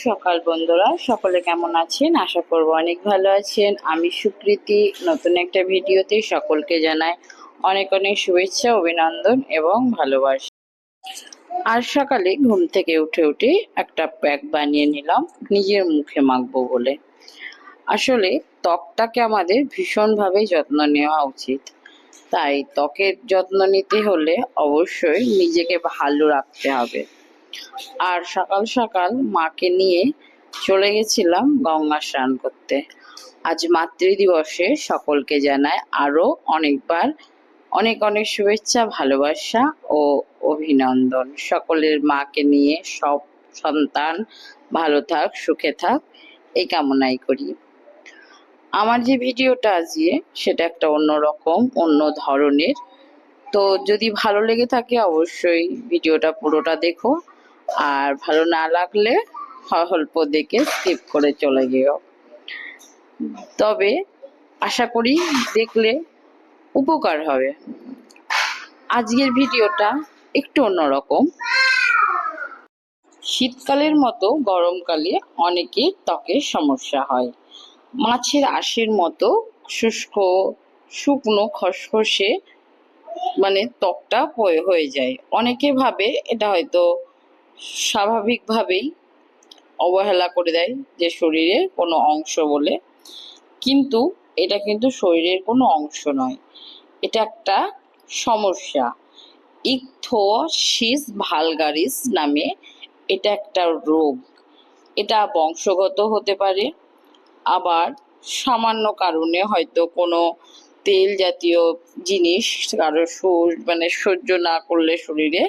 সকাল বন্ধুরা, সকলে কেমন আছেন? আশা করব অনেক ভালো আছেন। আমি সুকৃতি নতুন একটা ভিডিওতে সকলকে জানাই অনেক অনেক শুভেচ্ছা, অভিনন্দন এবং ভালোবাসা। আজ সকালে ঘুম থেকে উঠে একটা প্যাক বানিয়ে নিলাম নিজের মুখে মাখবো বলে। আসলে ত্বকটাকে আমাদের ভীষণভাবে যত্ন নেওয়া উচিত। তাই ত্বকের যত্ন নিতে হলে অবশ্যই নিজেকে ভালো রাখতে হবে। আর সকাল সকাল মাকে নিয়ে চলে গেছিলাম গঙ্গা স্নান করতে। আজ মাতৃদিবসে সকলকে জানায় আরো অনেকবার অনেক অনেক শুভেচ্ছা, ভালোবাসা ও অভিনন্দন। সকলের মাকে নিয়ে সব সন্তান ভালো থাক, সুখে থাক, এই কামনাই করি। আমার যে ভিডিওটা আজকে সেটা একটা অন্যরকম, অন্য ধরনের। তো যদি ভালো লেগে থাকে অবশ্যই ভিডিওটা পুরোটা দেখো, আর ভালো না লাগলে অল্প দেখে স্কিপ করে চলে যেও। তবে আশা করি দেখলে উপকার হবে। আজকের ভিডিওটা একটু অন্যরকম। শীতকালের মতো গরমকালে অনেকের ত্বকের সমস্যা হয়। মাছের আঁশের মতো শুষ্ক, শুকনো, খসখসে ত্বকটা হয়ে যায়। অনেকে ভাবে এটা হয়তো স্বাভাবিকভাবেই অবহেলা করে দেয় যে শরীরের কোনো অংশ বলে, কিন্তু এটা কিন্তু শরীরের কোনো অংশ নয়, এটা একটা সমস্যা। ইকথোসিস ভালগারিস নামে এটা একটা রোগ। এটা বংশগত হতে পারে, আবার সামান্য কারণে হয়তো কোনো তেল জাতীয় জিনিস কারো সহ্য না করলে শরীরে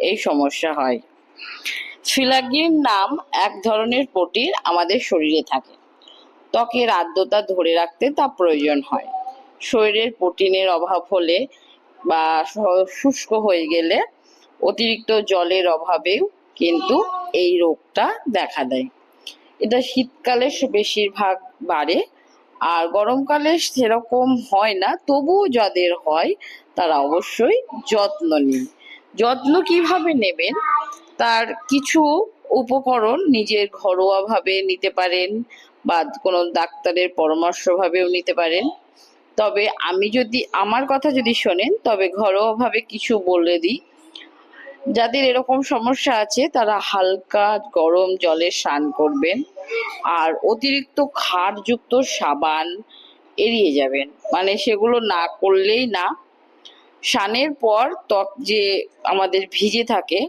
এই সমস্যা হয়। ফিলাগিন নাম এক ধরনের প্রোটিন আমাদের শরীরে থাকে। ত্বকের আর্দ্রতা ধরে রাখতে তা প্রয়োজন হয়। শরীরের প্রোটিনের অভাব হলে বা শুষ্ক হয়ে গেলে, অতিরিক্ত জলের অভাবেও কিন্তু এই রোগটা দেখা দেয়। এটা শীতকালে বেশিরভাগ বাড়ে, আর গরমকালে সেরকম হয় না। তবুও যাদের হয় তারা অবশ্যই যত্ন নিন। যত্ন কিভাবে নেবেন তার কিছু উপকরণ নিজের ঘরোয়াভাবে নিতে পারেন, বা কোনো ডাক্তারের পরামর্শভাবেও নিতে পারেন। তবে আমি যদি আমার কথা যদি শোনেন তবে ঘরোয়াভাবে কিছু বলে দিই। যাদের এরকম সমস্যা আছে তারা হালকা গরম জলে স্নান করবেন, আর অতিরিক্ত ক্ষারযুক্ত সাবান এড়িয়ে যাবেন, সেগুলো না করলেই না। স্নানের পর ত্বক যে আমাদের ভিজে থাকে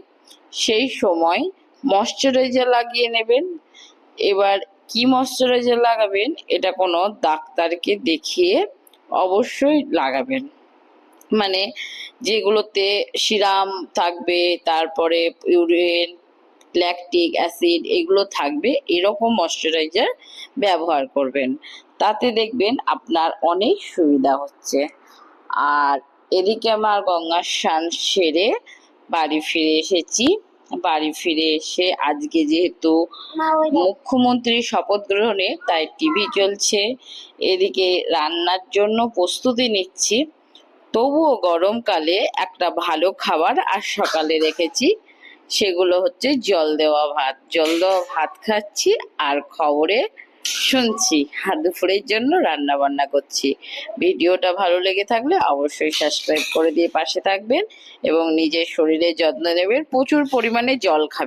সেই সময় ময়শ্চারাইজার লাগিয়ে নেবেন। এবার কি ময়শ্চারাইজার লাগাবেন এটা কোনো ডাক্তারকে দেখিয়ে অবশ্যই লাগাবেন। যেগুলোতে সিরাম থাকবে, তারপরে ইউরিন, ল্যাকটিক অ্যাসিড এগুলো থাকবে, এরকম ময়শ্চারাইজার ব্যবহার করবেন। তাতে দেখবেন আপনার অনেক সুবিধা হচ্ছে। আর এদিকে আমার গঙ্গা স্নান সেরে বাড়ি ফিরে এসেছি। বাড়ি ফিরে এসে আজকে যেহেতু মুখ্যমন্ত্রীর শপথ গ্রহণে, তাই টিভি চলছে, এদিকে রান্নার জন্য প্রস্তুতি নিচ্ছি। তবুও গরমকালে একটা ভালো খাবার আর সকালে রেখেছি, সেগুলো হচ্ছে জল দেওয়া ভাত খাচ্ছি, আর খবরে শুনছি আর দুপুরের জন্য রান্না বান্না করছি। ভিডিওটা ভালো লেগে থাকলে অবশ্যই সাবস্ক্রাইব করে দিয়ে পাশে থাকবেন এবং নিজের শরীরের যত্ন নেবেন। প্রচুর পরিমাণে জল খাবেন।